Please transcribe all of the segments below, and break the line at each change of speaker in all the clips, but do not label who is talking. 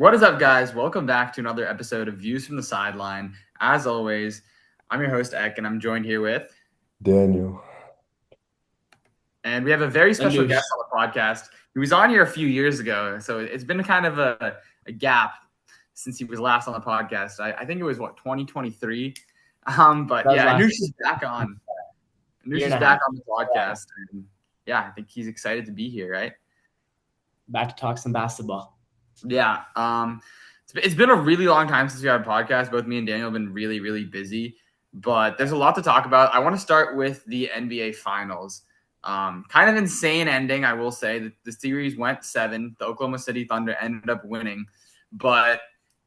What is up, guys? Welcome back to another episode of Views from the Sideline. As always, I'm your host, Ek, and I'm joined here with...
Daniel.
And we have a very special
Anush.
guest on the podcast. He was on here a few years ago, so it's been kind of a gap since he was last on the podcast. I think it was, 2023? But yeah, Anush is back on. Anush is back on the podcast. And yeah, I think he's excited to be here, right?
Back to talk some basketball.
Yeah. It's been a really long time since we had a podcast. Both me and Daniel have been really, really busy, but there's a lot to talk about. I want to start with the NBA Finals. Kind of insane ending, I will say. The series went 7. The Oklahoma City Thunder ended up winning. But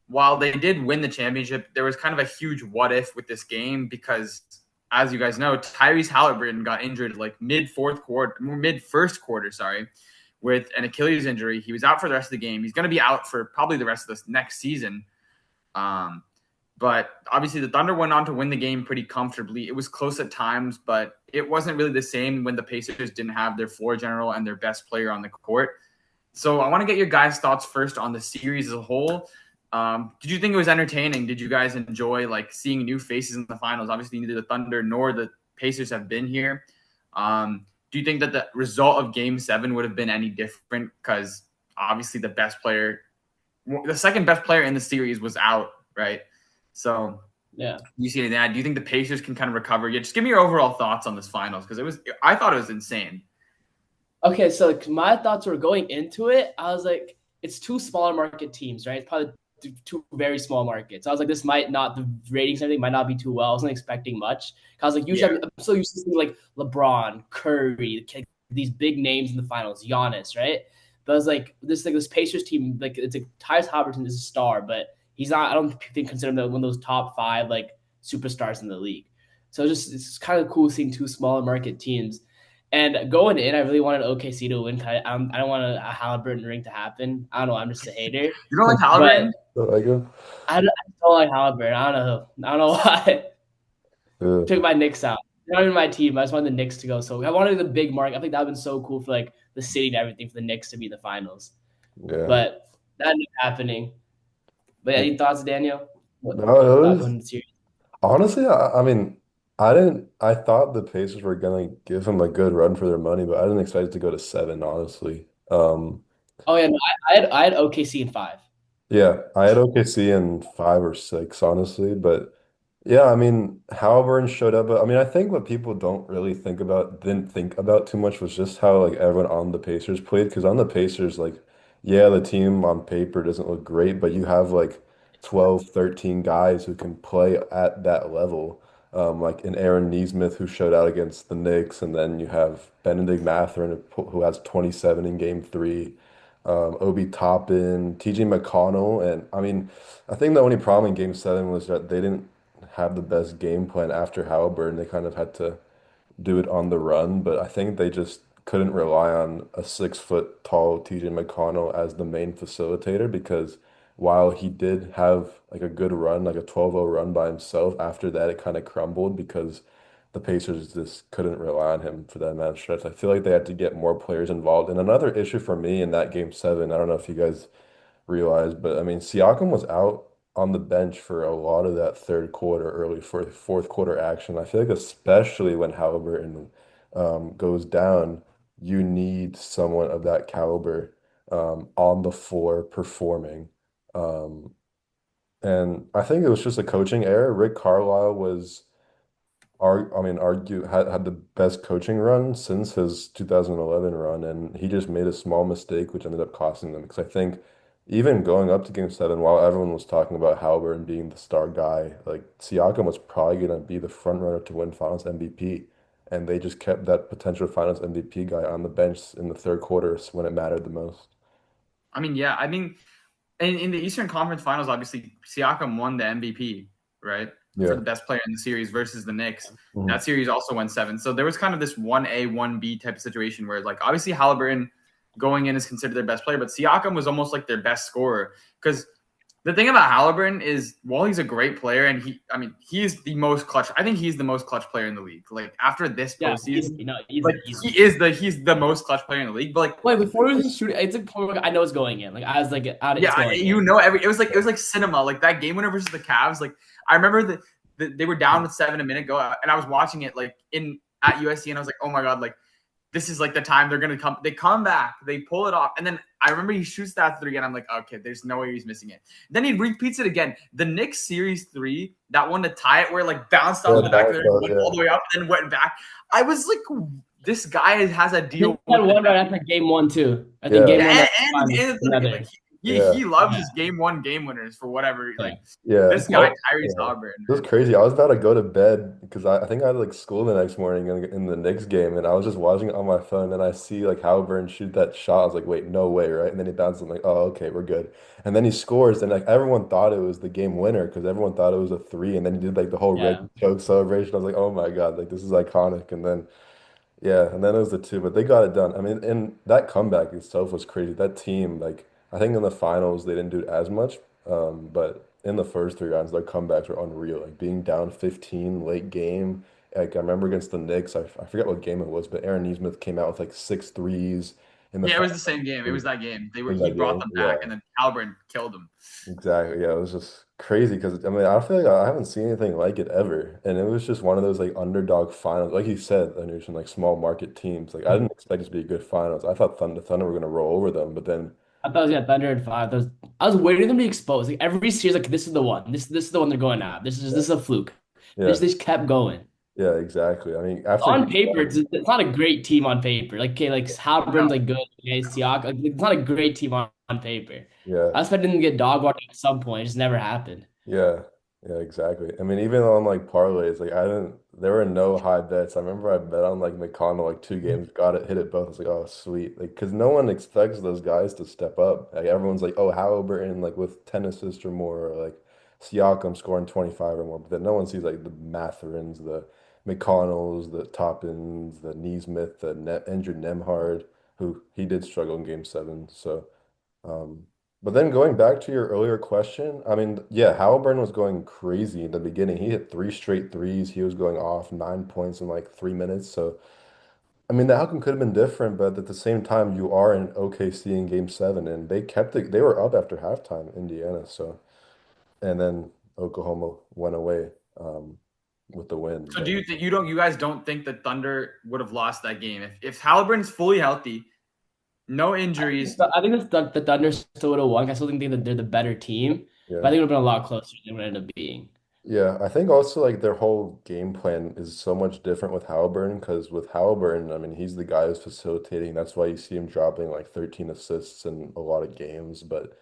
while they did win the championship, there was kind of a huge what if with this game because, as you guys know, Tyrese Halliburton got injured like mid-first quarter, with an Achilles injury. He was out for the rest of the game. He's going to be out for probably the rest of this next season. But obviously the Thunder went on to win the game pretty comfortably. It was close at times, but it wasn't really the same when the Pacers didn't have their floor general and their best player on the court. So I want to get your guys' thoughts first on the series as a whole. Did you think it was entertaining? Did you guys enjoy seeing new faces in the finals? Obviously neither the Thunder nor the Pacers have been here. Do you think that the result of Game 7 would have been any different? Because obviously the second best player in the series was out, right? So
yeah,
you see that? Do you think the Pacers can kind of recover? Yeah, just give me your overall thoughts on this finals because I thought it was insane.
Okay, so my thoughts were going into it. I was like, it's two smaller market teams, right? It's probably two very small markets. I was like, this might not, the ratings and everything might not be too well. I wasn't expecting much. I was like, usually I'm so used to seeing like LeBron, Curry, these big names in the finals, Giannis, right? But I was like, this Pacers team, it's like Tyrese Halliburton is a star, but he's not. I don't think consider him one of those top 5 superstars in the league. So it's kind of cool seeing two smaller market teams. And going in, I really wanted OKC to win. I don't want a Halliburton ring to happen. I don't know. I'm just a hater.
You don't like Halliburton?
I don't like Halliburton. I don't know why. Took my Knicks out. Not even my team. I just wanted the Knicks to go. So I wanted the big mark. I think that would have been so cool for the city and everything for the Knicks to be in the finals.
Yeah.
But that ended up happening. But any thoughts, Daniel?
Honestly, I mean, I thought the Pacers were gonna give him a good run for their money, but I didn't expect it to go to 7, honestly.
Oh yeah, no, I had OKC in 5.
Yeah, I had OKC in 5 or 6, honestly, but yeah, I mean, Halliburton showed up, but I mean, I think what people didn't think about too much was just how everyone on the Pacers played. Because on the Pacers, yeah, the team on paper doesn't look great, but you have 12, 13 guys who can play at that level. Like an Aaron Nesmith who showed out against the Knicks, and then you have Benedict Mathurin who has 27 in Game 3, Obi Toppin, TJ McConnell, and I mean, I think the only problem in Game 7 was that they didn't have the best game plan after Halliburton. They kind of had to do it on the run, but I think they just couldn't rely on a 6 foot tall TJ McConnell as the main facilitator because while he did have a good run, like a 12-0 run by himself, after that it kind of crumbled because the Pacers just couldn't rely on him for that amount of stretch. I feel like they had to get more players involved. And another issue for me in that Game 7, I don't know if you guys realized, but I mean, Siakam was out on the bench for a lot of that third quarter, early fourth quarter action. I feel like especially when Halliburton goes down, you need someone of that caliber on the floor performing. Um, and I think it was just a coaching error. Rick Carlisle was, had the best coaching run since his 2011 run, and he just made a small mistake, which ended up costing them. Because I think even going up to Game 7, while everyone was talking about Halliburton being the star guy, Siakam was probably going to be the front runner to win Finals MVP. And they just kept that potential Finals MVP guy on the bench in the third quarter when it mattered the most.
I mean, yeah. I mean, in the Eastern Conference Finals, obviously, Siakam won the MVP, right?
Yeah.
For the best player in the series versus the Knicks. That series also went 7. So there was kind of this 1A, 1B type of situation where, obviously Halliburton going in is considered their best player, but Siakam was almost like their best scorer because The thing about Halliburton is, while he's a great player, and he's the most clutch. I think he's the most clutch player in the league. Like after this
Yeah,
postseason, like
easily.
he's the most clutch player in the league. But like,
Wait, before he was shooting, it's like I know it's going in. Like I was like, it's
yeah,
going in.
it was like cinema. Like that game winner versus the Cavs. Like I remember that they were down with 7 a minute go, and I was watching it like in at USC, and I was like, oh my god, like this is like the time they're gonna come. They come back, they pull it off, and then I remember he shoots that three, and I'm like, okay, there's no way he's missing it. Then he repeats it again. The Knicks series three, that one to tie it, where it like bounced off
Yeah,
the back of
bounce
there,
out,
went
yeah.
all the way up, and then went back. I was like, this guy has a
I think
deal
he had
with the
one right
Nets.
after game one too. I think
Yeah,
game
Yeah,
one,
and the third game,
another.
like he,
yeah.
he loves
Yeah,
his game one game winners for whatever.
yeah.
Like
Yeah.
this guy,
Yeah.
Tyrese Halliburton,
It was
man.
crazy. I was about to go to bed because I think I had like school the next morning in the Knicks game, and I was just watching it on my phone, and I see like Halliburton shoot that shot. I was like, wait, no way, right? And then he bounces. I'm like, oh, okay, we're good. And then he scores, and like everyone thought it was the game winner because everyone thought it was a three, and then he did like the whole red
Yeah.
choke celebration. I was like, oh my God, like this is iconic. And then yeah, and then it was the two, but they got it done. I mean, and that comeback itself was crazy. That team, like, I think in the finals they didn't do as much, but in the first three rounds, their comebacks were unreal. Like being down 15 late game. Like I remember against the Knicks, I forget what game it was, but Aaron Nesmith came out with like six threes in the
Yeah, it was
final
the same game. It was that game.
in
He
that
brought
game.
them back,
Yeah.
and then Halliburton killed him.
Exactly. Yeah, it was just crazy because I mean I feel like I haven't seen anything like it ever, and it was just one of those like underdog finals, like you said, Anush, and like small market teams. Like I didn't expect it to be a good finals. I thought Thunder were gonna roll over them, but then
I thought it was Thunder in five. I was waiting for them to be exposed. Like every series, like this is the one. This is the one they're going at. This is a fluke.
yeah,
This kept going.
yeah, exactly. I mean after
On
game
paper,
seven,
it's not a great team on paper. Like okay, like
No,
Halliburton's like good. Okay, Siak, like, it's not a great team on paper.
yeah,
I expected them to get dog water at some point. It just never happened.
yeah, yeah, exactly. I mean even on like parlays, like I didn't. There were no high bets. I remember I bet on like McConnell like two games, got it, hit it both. I was like, oh sweet, like because no one expects those guys to step up. Like everyone's like, oh Halliburton like with 10 assists or more, or like Siakam scoring 25 or more. But then no one sees like the Matherins, the McConnells, the Toppins, the Neesmith, the Andrew Nemhard, who he did struggle in game seven. So. Um, but then going back to your earlier question, I mean, yeah, Halliburton was going crazy in the beginning. He hit three straight threes. He was going off 9 points in like 3 minutes. So, I mean, the outcome could have been different, but at the same time, you are in OKC in game seven, and they kept it. They were up after halftime, Indiana. So, and then Oklahoma went away with the win.
so do
But
you think you guys don't think the Thunder would have lost that game if Halliburton's fully healthy, no injuries?
I think the Thunder still would have won. I still think that they're the better team, but I
yeah.
think it would have been a lot closer than it ended up being.
Yeah, I think also like their whole game plan is so much different with Halliburton because with Halliburton, I mean, he's the guy who's facilitating. That's why you see him dropping like 13 assists in a lot of games. But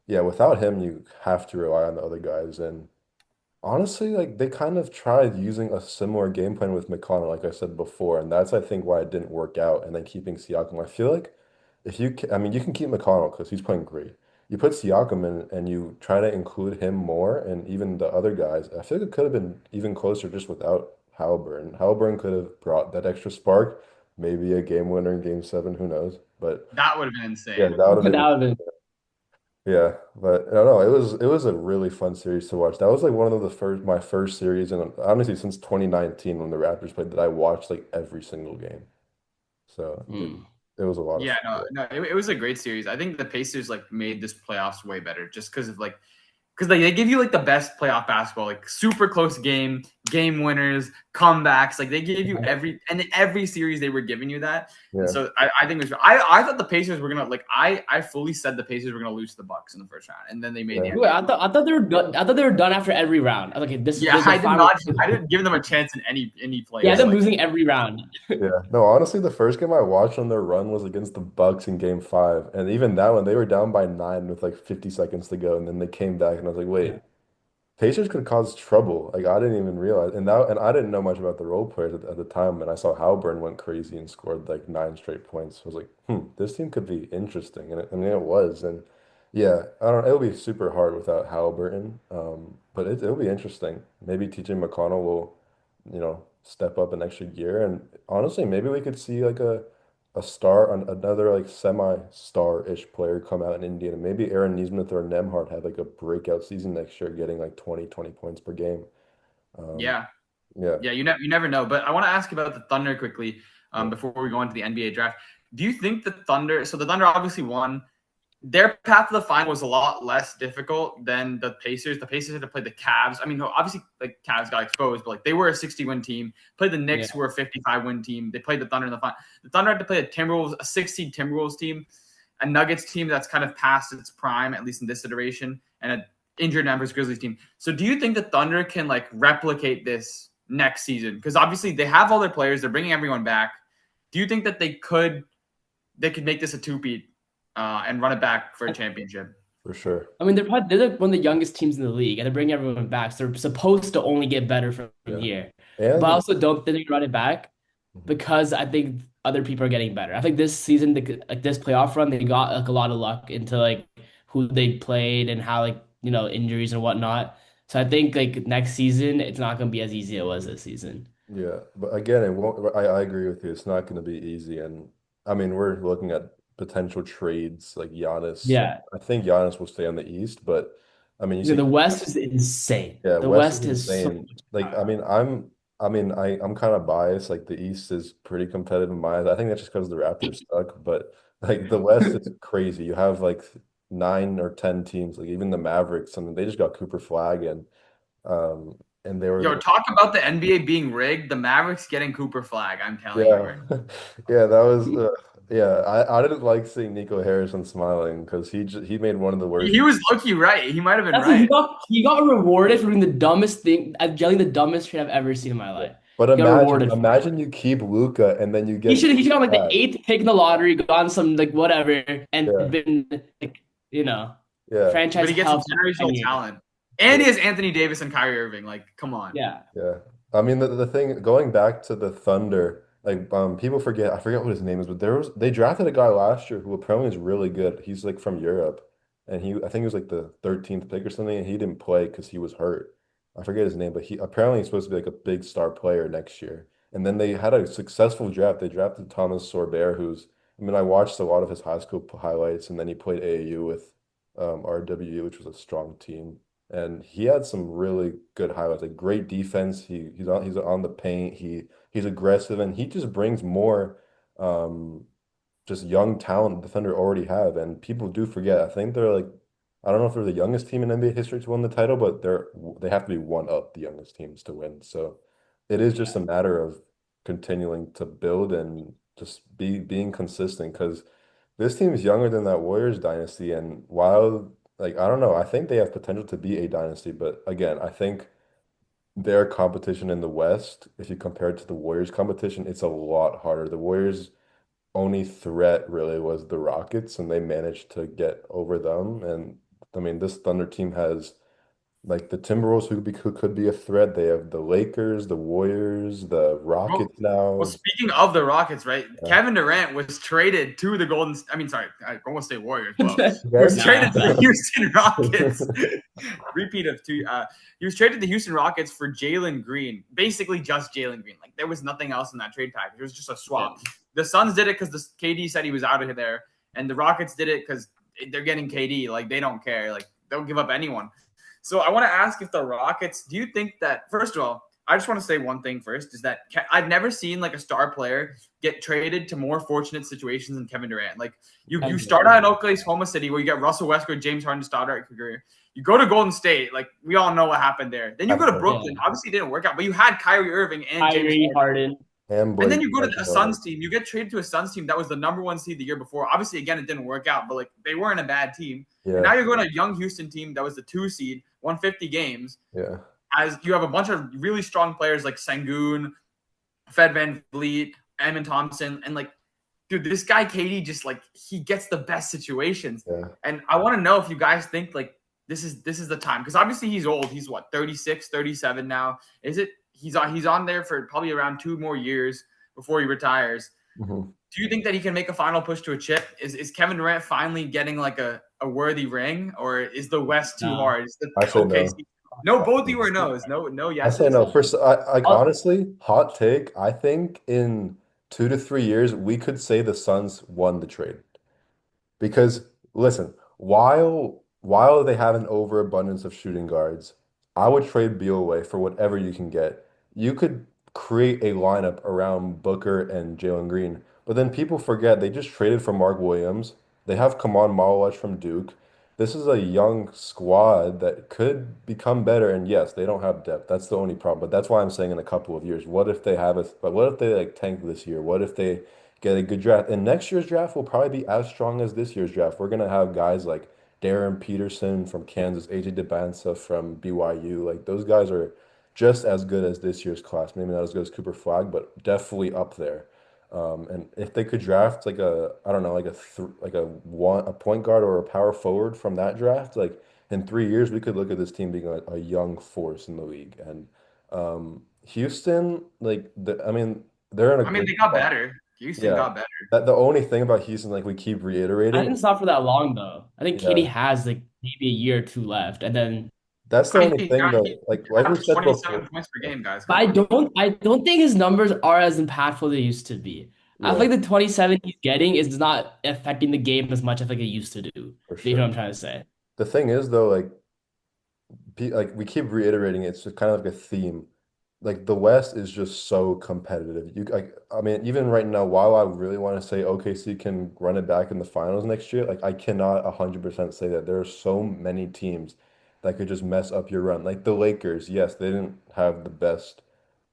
yeah, without him, you have to rely on the other guys. And honestly, like they kind of tried using a similar game plan with McConnell, like I said before, and that's I think why it didn't work out. And then keeping Siakam, I feel like if you, I mean, you can keep McConnell because he's playing great. You put Siakam in and you try to include him more, and even the other guys. I feel like it could have been even closer just without Halliburton. Halliburton could have brought that extra spark, maybe a game winner in game seven, who knows? But
That would have been
yeah,
insane.
that would have
That
been.
would have been
Yeah, but I don't know. It was a really fun series to watch. That was like one of the first my first series, and honestly, since 2019 when the Raptors played, that I watched like every single game. So
mm.
it was a lot of
Yeah,
fun.
it was a great series. I think the Pacers like made this playoffs way better just because of like because they give you like the best playoff basketball, like super close game winners, comebacks. Like they gave you every series they were giving you that. And
Yeah,
so I think it was I thought the Pacers were gonna like I fully said the Pacers were gonna lose to the Bucks in the first round, and then they made the
yeah,
Wait,
NBA.
I thought they were done. I thought they were done after every round. I was like, okay, this is
Yeah,
the final.
I didn't give them a chance in any
Yeah,
place.
them
yeah,
Like
losing every round.
yeah. No, honestly, the first game I watched on their run was against the Bucks in game five, and even that one they were down by nine with like 50 seconds to go, and then they came back, and I was like, wait. Pacers could cause trouble. Like I didn't even realize, and I didn't know much about the role players at the time. And I saw Halburn went crazy and scored like nine straight points. I was like, this team could be interesting. And I mean, it was. And yeah, I don't. It'll be super hard without Halliburton. But it'll be interesting. Maybe TJ McConnell will, step up an extra year. And honestly, maybe we could see like a a star, another like semi-star-ish player come out in Indiana. Maybe Aaron Nesmith or Nemhard have like a breakout season next year, getting like 20 points per game. Um,
Yeah.
yeah,
Yeah, you never know. But I want to ask about the Thunder quickly
yeah,
before we go into the NBA draft. Do you think the Thunder? So the Thunder obviously won. Their path to the final was a lot less difficult than the Pacers. The Pacers had to play the Cavs. I mean, obviously, like Cavs got exposed, but like they were a 60-win team. Played the Knicks,
Yeah.
who were a 55-win team. They played the Thunder in the final. The Thunder had to play a Timberwolves, a 6-seed Timberwolves team, a Nuggets team that's kind of past its prime, at least in this iteration, and an injured Memphis Grizzlies team. So, do you think the Thunder can like replicate this next season? Because obviously they have all their players, they're bringing everyone back. Do you think that they could make this a two-peat and run it back for a championship?
for sure.
I mean, they're like one of the youngest teams in the league, and they bring everyone back. So they're supposed to only get better from
Yeah,
here. But I
and
also don't think they can run it back
mhm,
because I think other people are getting better. I think this season, like this playoff run, they got like a lot of luck into like who they played and how like injuries and whatnot. So I think like next season, it's not going to be as easy as it was this season.
yeah, but again, it won't. I agree with you. It's not going to be easy, and I mean, we're looking at potential trades like Giannis.
Yeah,
I think Giannis will stay on the East, but I mean, you
yeah,
see.
the West is insane.
Yeah,
The
West is
West is so
insane.
much
Like,
better.
I'm kind of biased. Like, the East is pretty competitive in my eyes. I think that's just because the Raptors suck. But like, the West is crazy. You have like 9 or 10 teams. Like, even the Mavericks. I mean, they just got Cooper Flag, um, and they were
Yo,
the
talk about the NBA being rigged. The Mavericks getting Cooper Flag. I'm telling you
yeah,
right now.
yeah. That was yeah. I didn't like seeing Nico Harrison smiling because he made one of the worst.
He was low-key right. He might have been
That's it.
right.
He got rewarded for doing the dumbest thing, yelling the dumbest trade I've ever seen in my
Yeah.
life.
But
He got rewarded for it.
imagine you keep Luca and then you
He
get
should he should have like the
Flag.
eighth pick in the lottery, gone some like whatever, and
Yeah,
been like you know
yeah.
But
franchise
he gets some
hell for 10
generational
years.
talent. And he has Anthony Davis and Kyrie Irving. Like, come on.
Yeah.
Yeah. I mean the thing going back to the Thunder, like people forget I forget what his name is, but they drafted a guy last year who apparently is really good. He's like from Europe and I think he was like the 13th pick or something and he didn't play because he was hurt. I forget his name, but he apparently he's supposed to be like a big star player next year. And then they had a successful draft. They drafted Thomas Sorber, who's I mean I watched a lot of his high school highlights and then he played AAU with RWU, which was a strong team and he had some really good highlights, like great defense. He's on the paint. He's aggressive, and he just brings more um, just young talent the Thunder already have. And people do forget. I think they're like I don't know if they're the youngest team in NBA history to win the title, but they have to be one of the youngest teams to win. So it is just a matter of continuing to build and just being consistent because this team is younger than that Warriors dynasty, and while like I don't know, I think they have potential to be a dynasty, but again, I think their competition in the West, if you compare it to the Warriors competition, it's a lot harder. The Warriors' only threat really was the Rockets, and they managed to get over them. And I mean, this Thunder team has like the Timberwolves who could be a threat. They have the Lakers, the Warriors, the
Well,
Rockets
well,
now.
speaking of the Rockets, right?
Yeah.
Kevin Durant was traded to the I mean, sorry, I almost say Warriors. Well, he was
Again?
traded to the
Nah.
Houston Rockets. Repeat of two. He was traded to the Houston Rockets for Jalen Green, basically just Jalen Green. Like there was nothing else in that trade package. It was just a swap.
Yeah.
The Suns did it because the KD said he was out of there, and the Rockets did it because they're getting KD. Like they don't care. Like they'll give up anyone. So I want to ask if the Rockets. Do you think that first of all? I just want to say one thing first is that I've never seen like a star player get traded to more fortunate situations than Kevin Durant. Like you start out in Oklahoma City where you get Russell Westbrook, James Harden to start out your career. You go to Golden State, like we all know what happened there. Then you go to Brooklyn.
Yeah.
Obviously, it didn't work out, but you had Kyrie Irving and James
Kyrie,
Harden.
Harden.
And
And then
Blake
you go to a
Griffin.
Suns team. You get traded to a Suns team that was the #1 seed the year before. Obviously, again, it didn't work out, but like they weren't a bad team. And now
Yeah,
you're going to a young Houston team that was the 2 seed, won 50 games
yeah.
as you have a bunch of really strong players like Sengun, Fed Van Vliet, Eamon Thompson, and like, dude, this guy KD just like he gets the best situations.
Yeah.
And I want to know if you guys think like this is the time because obviously he's old. He's what 36, 37 now. Is it? He's on there for probably around 2 more years before he retires.
Mhm.
Do you think that he can make a final push to a chip? Is Kevin Durant finally getting like a worthy ring, or is the West too
No.
hard? Is the
I say
okay?
no.
No, both of you are no's. No,
I say
yeses.
no. First, I like
I'll-
honestly, hot take. I think in 2 to 3 years, we could say the Suns won the trade. Because listen, while they have an overabundance of shooting guards, I would trade Beal away for whatever you can get. You could create a lineup around Booker and Jalen Green, but then people forget they just traded for Mark Williams. They have Kaman Malewich from Duke. This is a young squad that could become better, and yes, they don't have depth. That's the only problem. But that's why I'm saying in a couple of years, what if they have a, but what if they like tank this year? What if they get a good draft? And next year's draft will probably be as strong as this year's draft. We're gonna have guys like Darren Peterson from Kansas, AJ DeBansa from BYU. Like those guys are just as good as this year's class. Maybe not as good as Cooper Flag, but definitely up there. And if they could draft like a, I don't know, like a point guard or a power forward from that draft, like in 3 years, we could look at this team being a young force in the league. And Houston, I mean, they're in a
I mean,
good
they got
spot.
better. Houston
Yeah.
got better.
That the only thing about Houston, like we keep
I
reiterating,
think it's not for that long though. I think KD
yeah,
has like maybe a year or two left, and then.
that's the
I mean,
only thing
he
though. Like we
averaged
said
27
before,
points per
yeah,
game, guys.
But
Come on.
I don't think his numbers are as impactful as they used to be. I feel
yeah,
like the 27 he's getting is not affecting the game as much as like it used to do.
for
You know
sure.
what I'm trying to say?
The thing is though, like we keep reiterating, it's just kind of like a theme. Like the West is just so competitive. You like, I mean, even right now, while I really want to say OKC can run it back in the finals next year, like I cannot 100% say that. There are so many teams that could just mess up your run. Like the Lakers, yes, they didn't have the best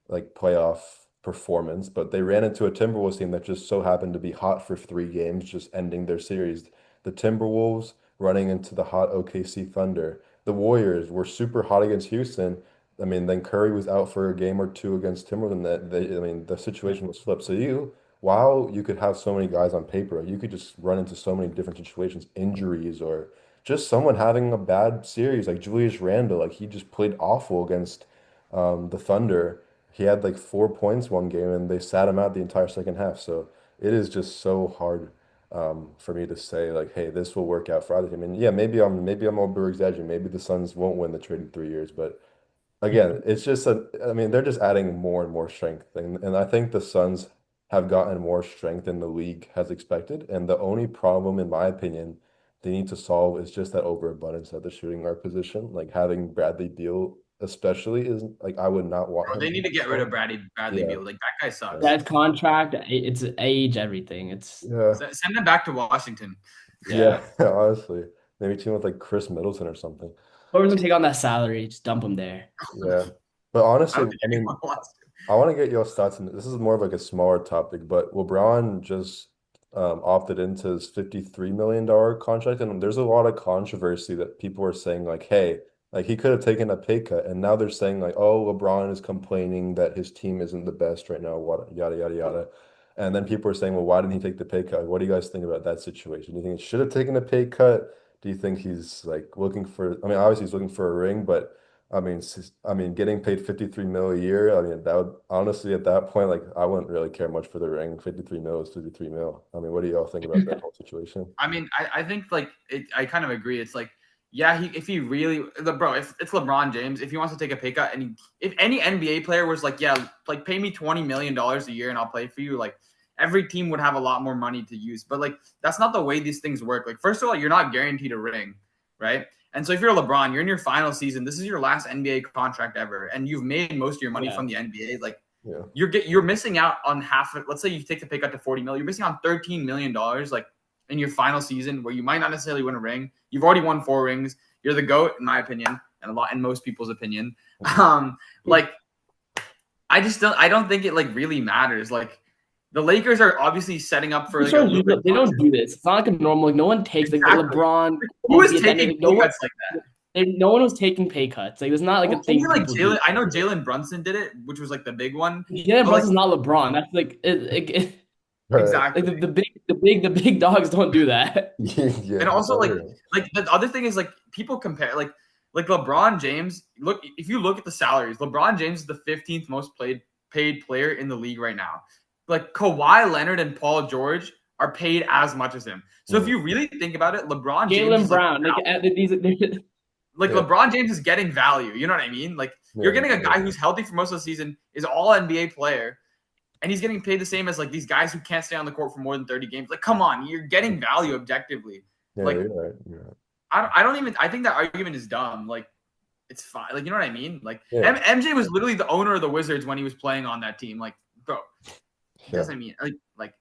like playoff performance, but they ran into a Timberwolves team that just so happened to be hot for 3 games, just ending their series. The Timberwolves running into the hot OKC Thunder. The Warriors were super hot against Houston. I mean, then Curry was out for a game or two against Timberland. I mean, the situation was flipped. So while you could have so many guys on paper, you could just run into so many different situations, injuries, or just someone having a bad series, like Julius Randle. Like he just played awful against the Thunder. He had like 4 points one game, and they sat him out the entire second half. So it is just so hard for me to say like, hey, this will work out for either team. And yeah, maybe I'm over exaggerating. Maybe the Suns won't win the trade in 3 years, but again, it's just I mean, they're just adding more and more strength, and I think the Suns have gotten more strength than the league has expected. And the only problem, in my opinion, they need to solve is just that overabundance at the shooting guard position. Like having Bradley Beal, especially, is like I would not want
Bro,
him
they
to
need to get rid
go.
of Bradley
Yeah,
Beal. Like that guy
yeah,
sucks.
That contract, it's age, everything. It's
yeah,
Send him back to Washington.
yeah.
yeah. Honestly, maybe team with like Chris Middleton or something.
Whoever's gonna take on that salary, just dump him there.
Yeah, but
I don't
honestly,
think
I
anyone
mean.
wants to.
I want to get your thoughts on this. This is more of like a smaller topic, but LeBron just opted into his $53 million contract, and there's a lot of controversy that people are saying like, hey, like he could have taken a pay cut, and now they're saying like, oh, LeBron is complaining that his team isn't the best right now, what yada yada yada. And then people are saying, well, why didn't he take the pay cut? What do you guys think about that situation? Do you think he should have taken a pay cut? Do you think he's like looking for, I mean, obviously he's looking for a ring, but I mean, getting paid 53 mil a year. I mean, that would honestly at that point, like, I wouldn't really care much for the ring. 53 mil is 53 mil. I mean, what do y'all think about that whole situation?
I mean, I think like I kind of agree. It's like, yeah, if he really, bro, if it's LeBron James, if he wants to take a pay cut, and if any NBA player was like, yeah, like pay me $20 million a year and I'll play for you, like every team would have a lot more money to use. But like that's not the way these things work. Like first of all, you're not guaranteed a ring, right? And so if you're LeBron, you're in your final season. This is your last NBA contract ever, and you've made most of your money
Yeah.
from the NBA. Like
Yeah.
you're missing out on half of, let's say you take the pay cut to 40 mil, you're missing on $13 million like in your final season where you might not necessarily win a ring. You've already won 4 rings. You're the GOAT, in my opinion, and a lot in most people's opinion. Like I don't think it like really matters. Like the Lakers are obviously setting up for like a little bit.
They don't do this. It's not like a normal. Like no one takes like
Exactly.
LeBron.
Who is
Kobe, at the end of
taking
it, no
pay
one.
cuts like that?
No one was taking pay cuts. Like it's not like a thing
Only like
people do.
Jalen. I know Jalen Brunson did it, which was like the big one.
Jalen
But,
Brunson's not LeBron. That's like
Right.
like
exactly.
the big dogs don't do that.
Yeah.
And also
Oh,
like
yeah.
the other thing is like people compare like LeBron James. Look, if you look at the salaries, LeBron James is the 15th most paid player in the league right now. Like Kawhi Leonard and Paul George are paid as much as him. So if
Mm.
you really think about it, LeBron James
Jalen
is
Brown,
like
Yeah.
LeBron James is getting value. You know what I mean? Like you're
Yeah.
getting a guy who's healthy for most of the season, is all NBA player, and he's getting paid the same as like these guys who can't stay on the court for more than 30 games. Like, come on, you're getting value objectively.
Yeah,
Like,
you're right. You're right.
I don't even. I think that argument is dumb. Like, it's fine. Like, you know what I mean? Like,
Yeah.
MJ was literally the owner of the Wizards when he was playing on that team. Like, bro, it
Yeah.
doesn't mean like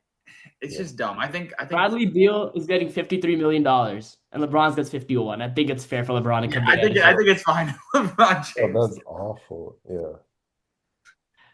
it's just dumb. I think
Bradley Beal is getting $53 million, and LeBron's gets 51. I think it's fair for LeBron to come
I think it's fine. LeBron
Oh,
James.
that's awful. Yeah.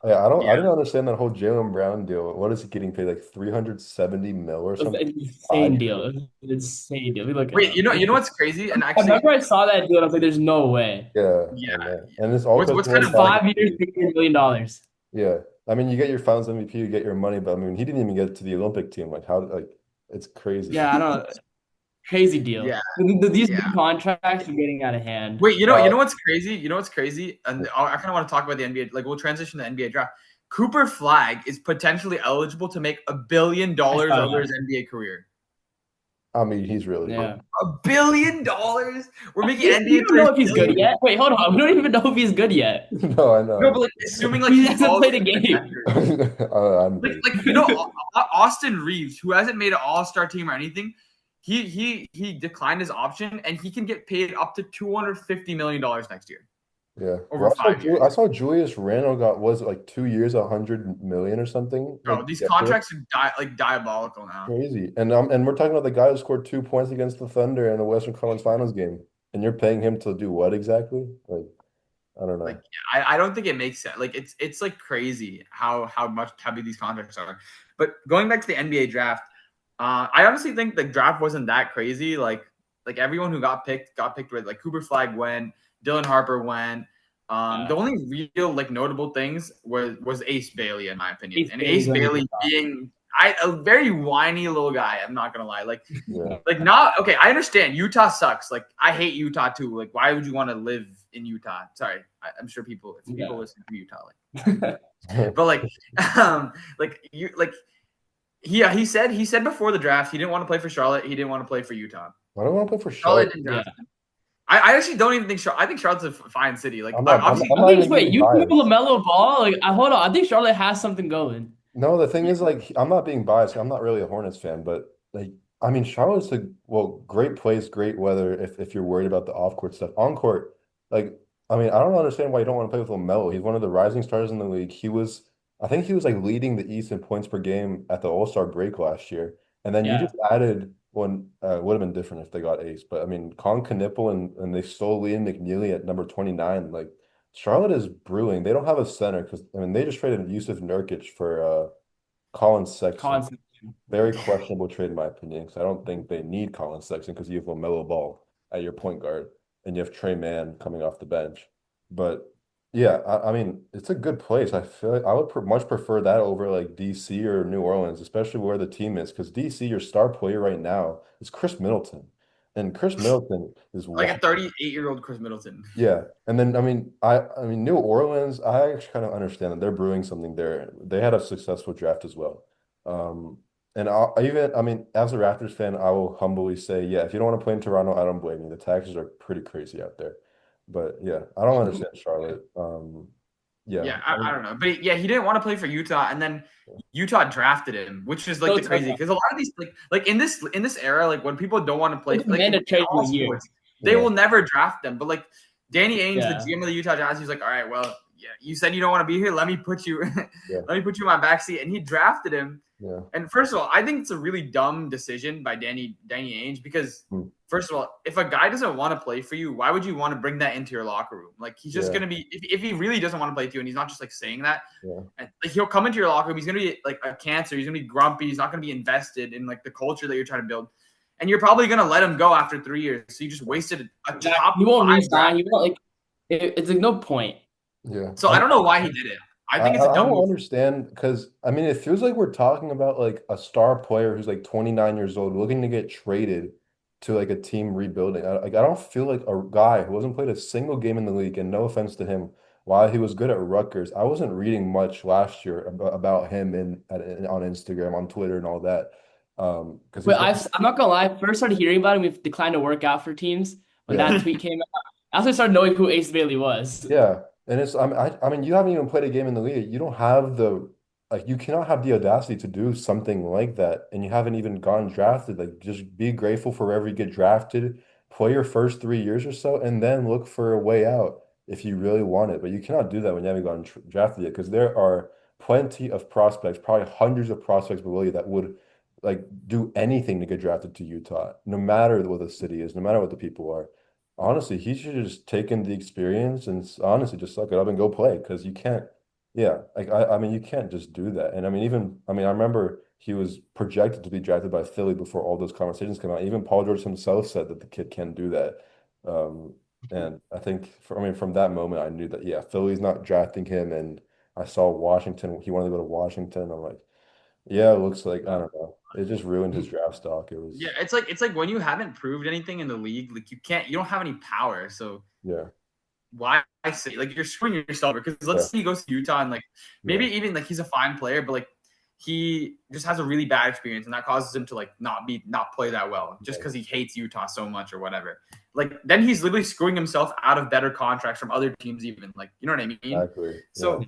Yeah, I didn't understand that whole Jaylen Brown deal. What is he getting paid? Like 370 mil or
It's an
something?
insane deal. It's an insane deal. Look
Wait, you know what's crazy? And
I
actually,
remember I saw that deal and I was like, there's no way.
Yeah,
yeah.
I know. And it's all
What's kind of
5 years, $50 million.
Yeah. I mean, you get your finals MVP, you get your money, but I mean, he didn't even get to the Olympic team. Like how like it's crazy.
Yeah, I don't. Crazy deal.
Yeah.
These big
Yeah.
contracts are getting out of hand.
Wait, you know what's crazy? You know what's crazy? And I kind of want to talk about the NBA. Like, we'll transition to the NBA draft. Cooper Flag is potentially eligible to make $1 billion over his NBA career.
I mean, he's really
Yeah.
$1 billion? We're making NBA.
We don't know if he's good yet. Wait, hold on. We don't even know if he's good yet.
No, I know.
No, but like, assuming like
He hasn't played a game.
I'm
Austin Reeves, who hasn't made an All-Star team or anything, he declined his option, and he can get paid up to $250 million next year.
Yeah.
Over 5 years.
I saw Julius Randle was it like 2 years, 100 million or something?
Bro,
Like,
these contracts are diabolical now.
crazy. And we're talking about the guy who scored 2 points against the Thunder in the Western Conference Finals game. And you're paying him to do what exactly? Like, I don't know.
Like, I don't think it makes sense. Like, it's like crazy how big these contracts are. But going back to the NBA draft, I honestly think the draft wasn't that crazy. Like everyone who got picked with, like, Cooper Flag went, Dylan Harper went. The only real like notable things was Ace Bailey, in my opinion. Ace Bailey being a very whiny little guy. I'm not gonna lie. Like, not okay. I understand Utah sucks. Like, I hate Utah too. Like, why would you want to live in Utah? Sorry, I'm sure people listen to Utah, like, but he said before the draft he didn't want to play for Charlotte. He didn't want to play for Utah.
I don't want to play for Charlotte.
Didn't draft him. I actually don't even think I think Charlotte's a fine city. Like,
wait, you think LaMelo Ball? Like, hold on. I think Charlotte has something going.
No, the thing is, like, I'm not being biased. I'm not really a Hornets fan, but like, I mean, Charlotte's great place, great weather. If you're worried about the off court stuff, on court, like, I mean, I don't understand why you don't want to play with LaMelo. He's one of the rising stars in the league. I think he was like leading the East in points per game at the All-Star break last year, and then you just added one. Would have been different if they got Ace, but I mean, Con Knipple and they stole Liam McNeely at number 29. Like, Charlotte is brewing. They don't have a center because I mean they just traded Yusuf Nurkic for Colin Sexton. Very questionable trade in my opinion because I don't think they need Colin Sexton because you have LaMelo Ball at your point guard and you have Trey Mann coming off the bench. But yeah, I mean it's a good place. I feel like I would much prefer that over like DC or New Orleans, especially where the team is because DC, your star player right now is Chris Middleton. And Chris Middleton is
like a 38-year-old Chris Middleton.
Yeah, and then I mean New Orleans, I actually kind of understand that they're brewing something there. They had a successful draft as well. And I mean, as a Raptors fan, I will humbly say, yeah, if you don't want to play in Toronto, I don't blame you. The taxes are pretty crazy out there. But yeah, I don't understand Charlotte.
Yeah, I don't know, but yeah, he didn't want to play for Utah, and then Utah drafted him, which is like the crazy because a lot of these like in this era, like when people don't want to play, like they will never draft them. But like Danny Ainge, the GM of the Utah Jazz, he's like, all right, well, yeah, you said you don't want to be here. Let me put you, let me put you in my backseat, and he drafted him.
Yeah.
And first of all, I think it's a really dumb decision by Danny Ainge because first of all, if a guy doesn't want to play for you, why would you want to bring that into your locker room? Like, he's just gonna be if he really doesn't want to play with you and he's not just like saying that, and, like, he'll come into your locker room, he's gonna be like a cancer, he's gonna be grumpy, he's not gonna be invested in like the culture that you're trying to build. And you're probably gonna let him go after 3 years. So you just wasted a top.
He won't resign. He won't, like, it's like no point.
Yeah.
So I don't know why he did it. I think it's a dumb
move. I don't understand because I mean it feels like we're talking about like a star player who's like 29 years old looking to get traded to like a team rebuilding. I don't feel like a guy who hasn't played a single game in the league, and no offense to him, while he was good at Rutgers, I wasn't reading much last year about him on Instagram, on Twitter, and all that. Because
I'm not gonna lie. I first started hearing about him. We've declined to work out for teams when that tweet came out. I also started knowing who Ace Bailey was.
Yeah. And it's I mean you haven't even played a game in the league. You don't have the like you cannot have the audacity to do something like that, and you haven't even gotten drafted. Like, just be grateful for wherever you get drafted, play your first 3 years or so, and then look for a way out if you really want it. But you cannot do that when you haven't gotten drafted yet, because there are plenty of prospects, probably hundreds of prospects below you that would like do anything to get drafted to Utah, no matter what the city is, no matter what the people are. Honestly, he should have just taken the experience and honestly just suck it up and go play, because you can't. Yeah, like I mean, you can't just do that. And I mean, I remember he was projected to be drafted by Philly before all those conversations came out. Even Paul George himself said that the kid can't do that. Um, and I think, from that moment, I knew that yeah, Philly's not drafting him. And I saw Washington. He wanted to go to Washington. I'm like, yeah, it looks like I don't know. It just ruined his draft stock. It
Yeah,
was
it's like when you haven't proved anything in the league, like you don't have any power. So
yeah,
why I say like you're screwing yourself because let's
yeah,
say he goes to Utah and like maybe
yeah,
even like he's a fine player, but like he just has a really bad experience and that causes him to like not play that well just
yeah,
because he hates Utah so much or whatever. Like then he's literally screwing himself out of better contracts from other teams, even like you know what I mean.
exactly. Yeah,
So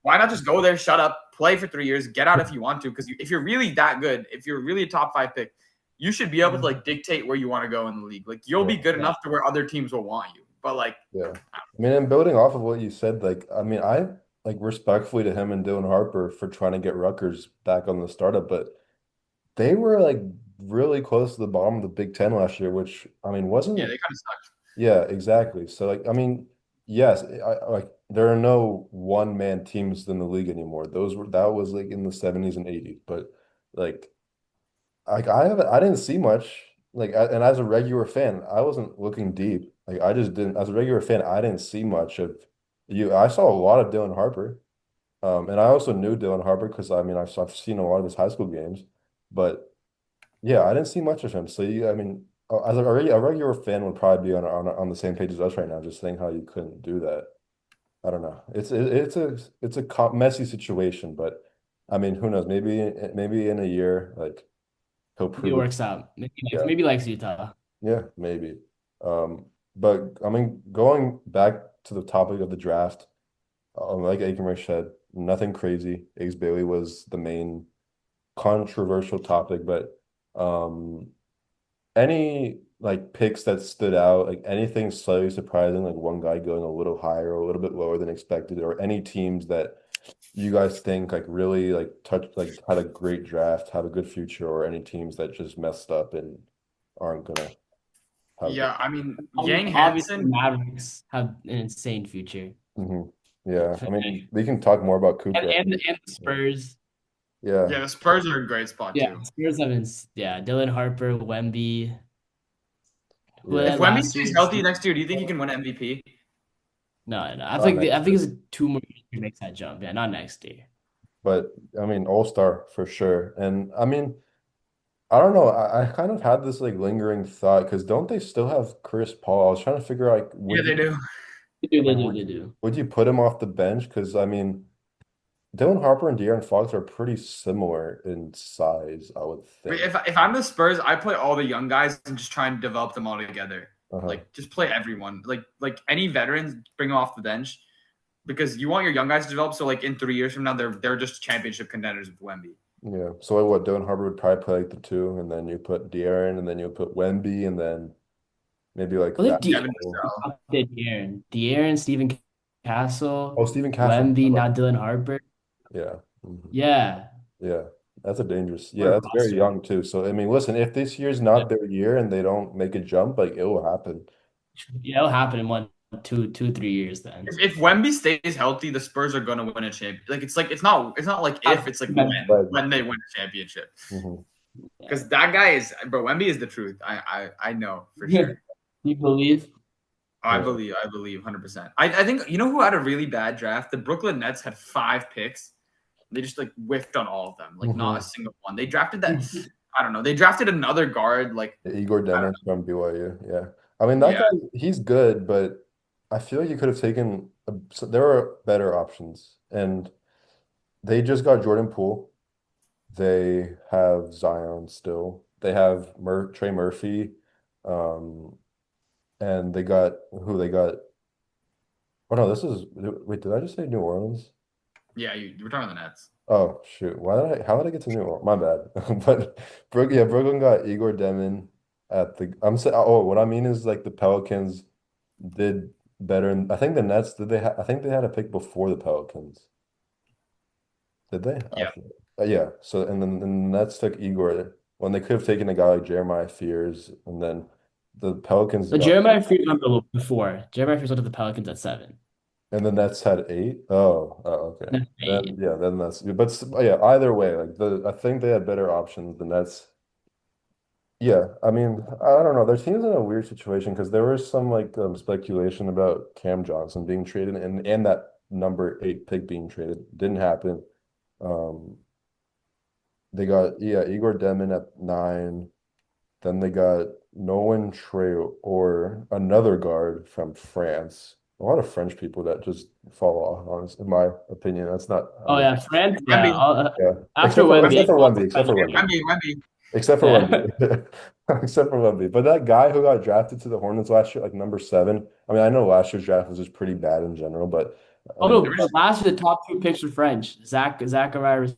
why not just go there, shut up, play for 3 years, get out if you want to? Because if you're really that good, if you're really a top 5 pick, you should be able to like dictate where you want to go in the league. Like you'll
yeah,
be good enough to where other teams will want you. But like
yeah. I mean, and building off of what you said, like, I mean, I like respectfully to him and Dylan Harper for trying to get Rutgers back on the startup, but they were like really close to the bottom of the Big Ten last year, which I mean
yeah, they
wasn't,
kind of suck.
yeah, exactly. So like, I mean, yes, like there are no one-man teams in the league anymore. That was like in the 70s and 80s, but like I didn't see much and as a regular fan, I wasn't looking deep. Like I just didn't as a regular fan, I didn't see much of you. I saw a lot of Dylan Harper. And I also knew Dylan Harper because I mean I've seen a lot of his high school games, but yeah, I didn't see much of him. So I mean, as a regular fan would probably be on the same page as us right now, just saying how you couldn't do that. I don't know. It's a messy situation, but I mean, who knows? Maybe in a year, like he'll
Maybe it
prove it.
works out.
Yeah,
Maybe he likes Utah.
yeah, maybe. But I mean, going back to the topic of the draft, like Ekamresh said, nothing crazy. Ace Bailey was the main controversial topic, but um, any like picks that stood out, like anything slightly surprising, like one guy going a little higher or a little bit lower than expected, or any teams that you guys think like really like had a great draft, have a good future, or any teams that just messed up and aren't gonna have a good.
Yeah, I mean Yang
Obviously,
Hansen.
Mavericks have an insane future.
Hmm. Yeah, I mean we can talk more about
And
Cooper.
the Spurs.
Yeah,
Yeah, the Spurs are in a great spot
Yeah,
too.
Spurs have Dylan Harper, Wemby. Who
yeah,
If
had
Wemby
last year?
stays healthy next year, do you think he can win MVP?
No, no.
not
I
next
think
year.
it's 2 more years to make that jump. Yeah, not next year.
But I mean, All-Star for sure. And I mean, I don't know. I kind of had this like lingering thought because don't they still have Chris Paul? I was trying to figure out like
Yeah, they do.
They do.
would you put him off the bench? Because I mean, Dylan Harper and De'Aaron Fox are pretty similar in size, I would think.
If I'm the Spurs, I play all the young guys and just try and develop them all together.
Uh-huh.
Like just play everyone. Like any veterans, bring them off the bench because you want your young guys to develop. So like in 3 years from now, they're just championship contenders with Wemby.
Yeah. So like, what Dylan Harper would probably play like the two, and then you put De'Aaron, and then you put Wemby, and then maybe like
Well,
that.
they
Devin Vassell.
De'Aaron, Stephen
Oh,
Castle,
Stephen Castle.
Wemby, not Dylan Harper.
Yeah. Mhm.
Yeah,
Yeah, that's a dangerous.
what
Yeah,
a
that's very
roster.
young too. So I mean, listen, if this year's not their year and they don't make a jump, like it will happen.
Yeah, it'll happen in 3 years then.
If Wemby stays healthy, the Spurs are gonna win a champion. Like it's not like if it's like
But
when they win a championship.
mhm.
Because that guy is bro. Wemby is the truth. I know for sure.
You believe?
Yeah.
I believe 100%. I think you know who had a really bad draft. The Brooklyn Nets had 5 picks. They just like whiffed on all of them. Like not a
Mhm.
single one. They drafted that. I don't know. They drafted another guard. Like
Igor
I don't
Denis from BYU. Yeah, I mean
know.
that
Yeah,
guy, he's good, but I feel like you could have taken. So there are better options, and they just got Jordan Poole. They have Zion still. They have Trey Murphy, um, and they got who they got. Oh no, this is wait, did I just say New Orleans?
yeah. You were talking about the Nets.
Oh shoot, how did I get to New York? My bad. But Brooklyn got Igor Demin at the. I'm saying, oh, what I mean is like the Pelicans did better. I think the Nets did I think they had a pick before the Pelicans. Did they?
Yeah.
Yeah. So and the Nets took Igor when they could have taken a guy like Jeremiah Fears, and then the Pelicans
But
got,
Jeremiah Freed went before. Jeremiah Freed went to the Pelicans at 7.
and the Nets had eight. Oh, okay.
That's
Then
8.
yeah, then that's but yeah. Either way, like I think they had better options. The Nets. Yeah, I mean, I don't know. Their team's in a weird situation because there was some like speculation about Cam Johnson being traded and that number 8 pick being traded. Didn't happen. Um, they got Igor Demin at 9. Then they got Nolan Trey or another guard from France. A lot of French people that just fall off, honestly, in my opinion. That's not, I
Oh
mean,
yeah, France. Yeah,
Wemby,
yeah.
after Wemby,
Except for Wemby.
Wemby.
Except for
yeah.
Wemby. Except for Wemby. But that guy who got drafted to the Hornets last year, like number 7. I mean, I know last year's draft was just pretty bad in general, but I
Oh
mean,
They
no,
were
but
just
last year the top 2 picks were French. Zachariah,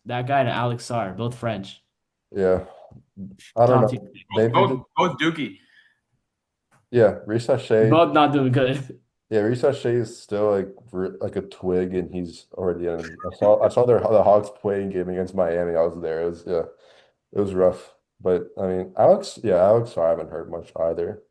that guy, and Alex Sarr, both French.
yeah, I don't
Top 2
know.
picks.
Maybe the
both Dookie.
yeah, Risa Shea.
Both not doing good.
Yeah, Risa Shea is still like a twig, and he's already in. I saw the Hawks playing game against Miami. I was there. It was rough. But I mean, Alex, I haven't heard much either.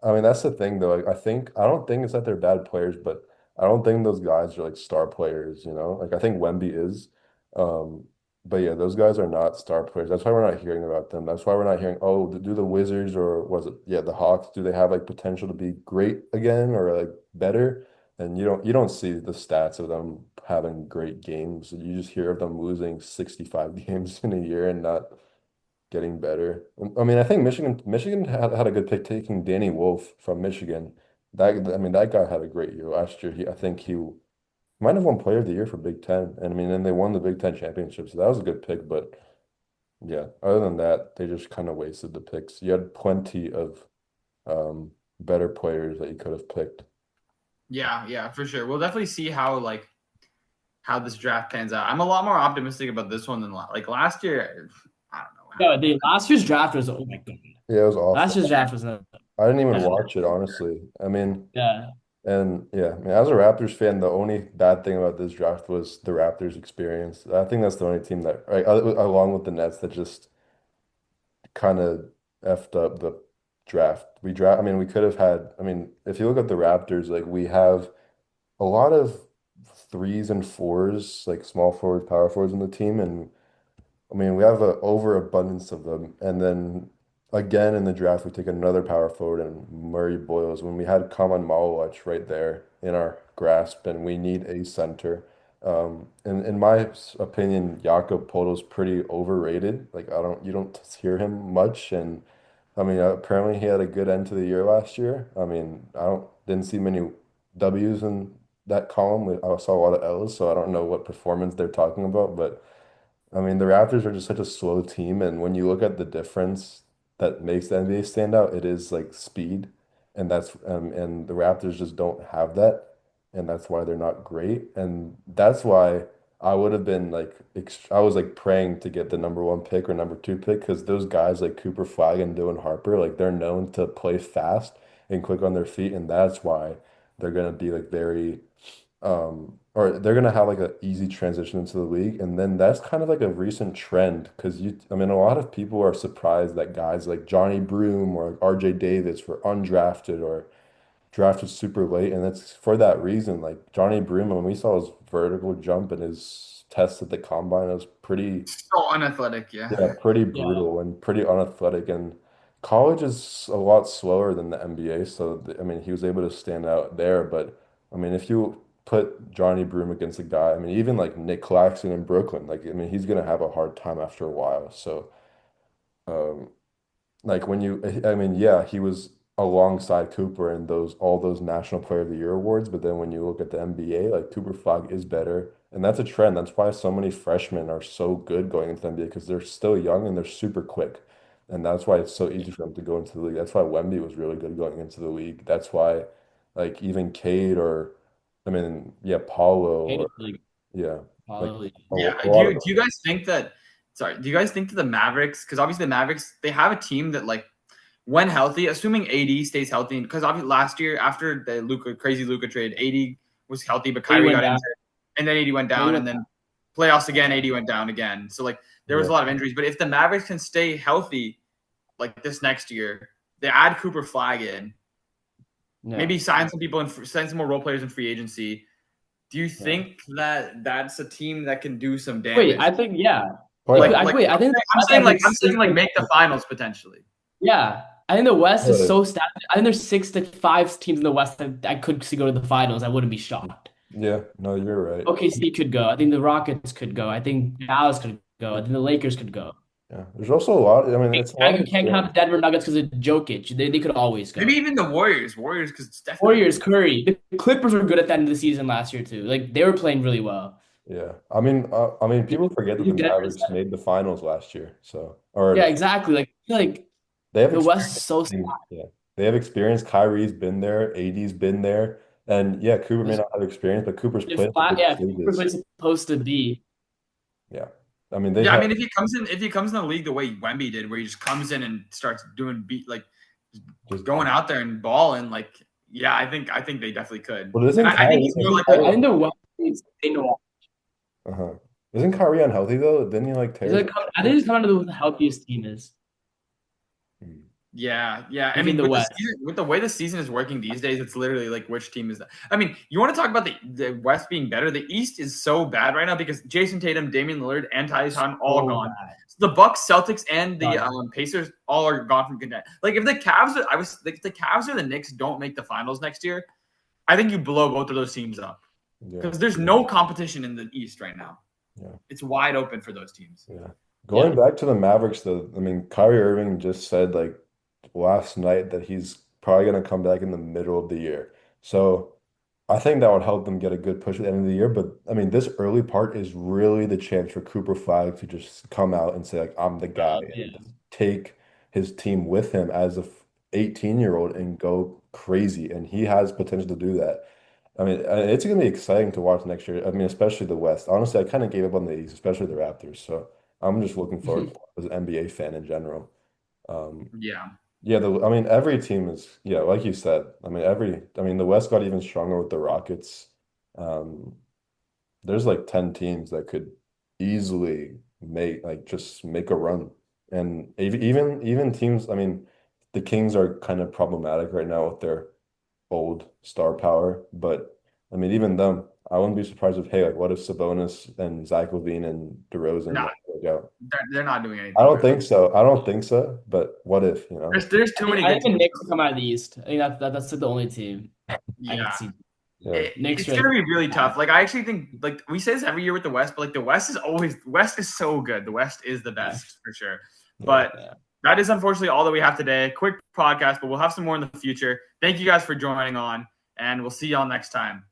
I mean, that's the thing though. Like, I don't think it's that they're bad players, but I don't think those guys are like star players, you know? Like I think Wemby is. Um, but yeah, those guys are not star players. That's why we're not hearing about them. That's why we're not hearing, oh, do the Wizards or was it the Hawks, do they have like potential to be great again or like better? And you don't see the stats of them having great games. You just hear of them losing 65 games in a year and not getting better. I mean, I think Michigan had a good pick taking Danny Wolf from Michigan. I mean, that guy had a great year last year. I think he might have won Player of the Year for Big Ten, and I mean, and they won the Big Ten championship, so that was a good pick. But yeah, other than that, they just kind of wasted the picks. You had plenty of better players that you could have picked.
Yeah, for sure. We'll definitely see how this draft pans out. I'm a lot more optimistic about this one than like last year. I don't know.
No, the last year's draft was, oh my god.
Yeah, it was
Last
awful.
year's draft was not.
I didn't even
Yeah.
watch it, honestly. I mean.
Yeah.
And yeah, I mean, as a Raptors fan, the only bad thing about this draft was the Raptors experience. I think that's the only team that, right, along with the Nets, that just kind of effed up the draft. I mean, we could have had, I mean, if you look at the Raptors, like we have a lot of threes and fours, like small forwards, power forwards in the team, and I mean, we have an overabundance of them. And then again in the draft, we take another power forward and Murray Boyles when we had Kaman Malewich right there in our grasp, and we need a center. In my opinion, Jakob Poeltl's pretty overrated. Like you don't hear him much, and I mean, apparently he had a good end to the year last year. I mean, didn't see many W's in that column. I saw a lot of L's, so I don't know what performance they're talking about, but. I mean, the Raptors are just such a slow team, and when you look at the difference that makes the NBA stand out, it is like speed, and the Raptors just don't have that, and that's why they're not great, and that's why I would have been like I was like praying to get the number 1 pick or number 2 pick because those guys like Cooper Flag and Dylan Harper, like they're known to play fast and quick on their feet, and that's why they're gonna be like very or they're gonna have like an easy transition into the league, and then that's kind of like a recent trend because I mean, a lot of people are surprised that guys like Johnny Broom or like RJ Davis were undrafted or drafted super late, and it's for that reason. Like Johnny Broom, when we saw his vertical jump and his test at the combine, it was pretty.
So unathletic, yeah.
Yeah, pretty
Yeah.
brutal and pretty unathletic. And college is a lot slower than the NBA. So, I mean, he was able to stand out there. But, I mean, if you put Johnny Broom against a guy, I mean, even like Nick Claxton in Brooklyn, like, I mean, he's going to have a hard time after a while. So, um, like when I mean, yeah, he was alongside Cooper in all those National Player of the Year awards, but then when you look at the NBA, like Cooper Flag is better, and that's a trend. That's why so many freshmen are so good going into the NBA because they're still young and they're super quick, and that's why it's so easy for them to go into the league. That's why Wemby was really good going into the league. That's why, like even Cade or, I mean, yeah, Paulo
Hated
or
the league.
Yeah, like
Probably.
Yeah.
a lot of
Do you guys think that? Sorry. Do you guys think that the Mavericks? Because obviously the Mavericks, they have a team that like when healthy, assuming AD stays healthy, because obviously last year after the crazy Luka trade, AD was healthy, but
AD
Kyrie
went
got
down.
injured, and then AD went
AD
down,
went
and then playoffs again, AD went down again. So like there was
yeah.
a lot of injuries. But if the Mavericks can stay healthy like this next year, they add Cooper Flag in,
Yeah.
maybe sign some people and sign some more role players in free agency. Do you
Yeah.
think that that's a team that can do some
Wait,
damage?
I think yeah.
Oh, yeah.
Wait, I think
I'm saying like make the finals potentially.
yeah. I think the West is
But,
so stacked. I think there's 6 to 5 teams in the West that I could see go to the finals. I wouldn't be shocked.
yeah, no, you're right.
OKC could go. I think the Rockets could go. I think Dallas could go. I think the Lakers could go.
Yeah, there's also a lot. I mean, it's a lot of
You can't count the
experience.
Denver Nuggets because of Jokic. They could always
Maybe
go.
even the Warriors because it's definitely
Warriors, Curry. The Clippers were good at the end of the season last year too. Like they were playing really well.
Yeah, I mean, people forget that the
Denver's,
Mavericks made the finals last year. So,
yeah,
or
exactly. Like I feel like
they have
the West is
experience.
so stacked.
Yeah, they have experience. Kyrie's been there. AD's been there, and yeah, Cooper may not have experience, but Cooper's played at the big
Yeah, Clippers
stages.
was supposed to be.
Yeah, I mean, they
Yeah, I
have.
mean, if he comes in the league the way Wemby did, where he just comes in and starts doing beat like
Just,
going out there and balling, like yeah, I think they definitely could.
well,
And
isn't
I think
Kyrie?
he's more
Isn't
like
I
Kyrie?
think the West is insane to watch.
Uh-huh. Isn't Kyrie unhealthy though? Didn't he like tear
He's
his?
like, I think he's kind of the healthiest team is.
Hmm.
yeah. I
Maybe in
mean,
the West.
with the way the season is working these days, it's literally like which team is that? I mean, you want to talk about the West being better? The East is so bad right now because Jason Tatum, Damian Lillard, and Tyson all
So
gone.
bad.
So the Bucks, Celtics, and the
Done.
Pacers all are gone from contend. Like if the Cavs, if the Cavs or the Knicks don't make the finals next year, I think you blow both of those teams up
Yeah,
because there's no competition in the East right now.
yeah,
It's wide open for those teams.
yeah.
Yeah.
Going back to the Mavericks though, I mean, Kyrie Irving just said like last night that he's probably gonna come back in the middle of the year. So I think that would help them get a good push at the end of the year. But I mean, this early part is really the chance for Cooper Flag to just come out and say, like, I'm the guy
Yeah.
and just take his team with him as a 18-year-old and go crazy. And he has potential to do that. I mean, it's going to be exciting to watch next year. I mean, especially the West. Honestly, I kind of gave up on the East, especially the Raptors. So I'm just looking forward to it as an NBA fan in general. Um,
Yeah.
yeah, I mean, every team is, yeah, like you said. I mean, the West got even stronger with the Rockets. Um, there's like 10 teams that could easily just make a run. And even teams, I mean, the Kings are kind of problematic right now with their old star power, but I mean, even them, I wouldn't be surprised if, hey, like, what if Sabonis and Zach LaVine and DeRozan
No,
like, work out?
they're not doing anything.
I don't
Really.
think so. I don't think so, but what if, you know?
There's too many
I
good
think the
teams.
Knicks will come out of the East. I think that's the only team I can
Yeah.
see.
Yeah.
Knicks
It's
are
gonna be really tough. Like I actually think, like we say this every year with the West, but like the West is so good. The West is the best for sure. But
Yeah.
that is unfortunately all that we have today. Quick podcast, but we'll have some more in the future. Thank you guys for joining on, and we'll see y'all next time.